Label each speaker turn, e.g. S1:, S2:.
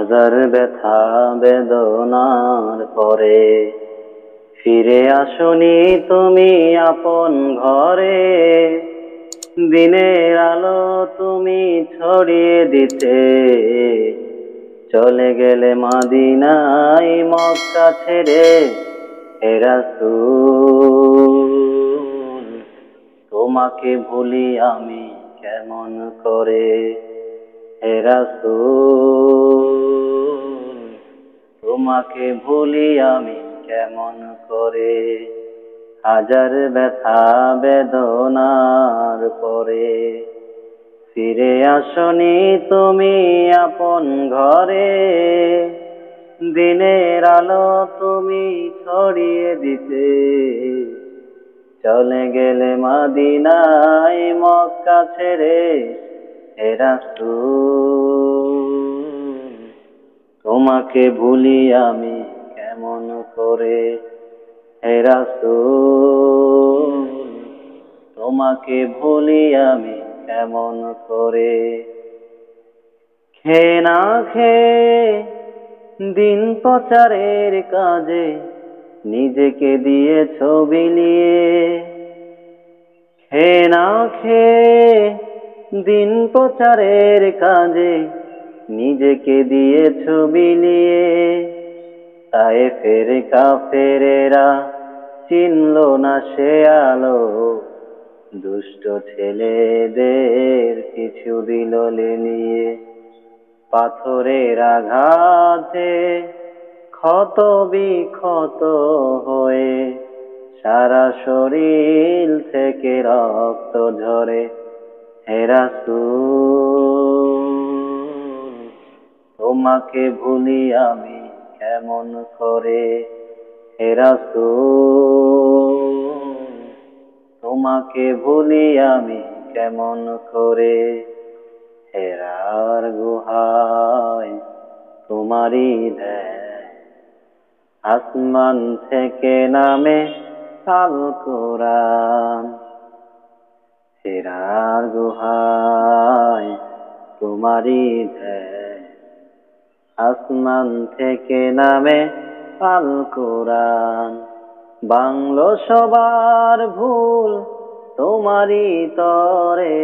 S1: হাজার ব্যথা বেদনার পরে ফিরে আসনি তুমি আপন ঘরে। দিনের আলো তুমি ছড়িয়ে দিতে চলে গেলে মদিনায় মক্কা ছেড়ে। হে রাসূল তোমাকে ভুলি আমি কেমন করে। হে রাসূল তোমাকে ভুলি আমি কেমন করে। হাজার ব্যথা বেদনার পরে ফিরে আসনি তুমি আপন ঘরে। দিনের আলো তুমি ছড়িয়ে দিতে চলে গেলে মদিনায় মক্কা ছেড়ে। হে রাসূল তোমাকে ভুলি আমি কেমন করে। হে রাসূল তোমাকে ভুলি আমি কেমন করে। খেয়ে না খেয়ে দিন প্রচারের কাজে নিজেকে দিয়েছ বিলিয়ে। খেয়ে না খেয়ে দিন প্রচারের কাজে নিজেকে দিয়েছ বিলিয়ে। তায়েফের কাফেরেরা চিনল না সে আলো, দুষ্ট ছেলেদের কিছু দিল লেলিয়ে। পাথরের আঘাতে ক্ষত বিক্ষত হয়ে সারা শরীর থেকে রক্ত ঝরে। হে রাসূল তোমাকে ভুলি আমি কেমন করে। হে রাসূল তোমাকে ভুলি আমি কেমন করে। হেরার গুহায় তোমারই দেয় আসমান থেকে নামে আল কোরআন। হেরার গুহায় তোমারই দেয় আসমান থেকে নামে আল কোরআন। বাংলো সবার ভুল তোমারই তরে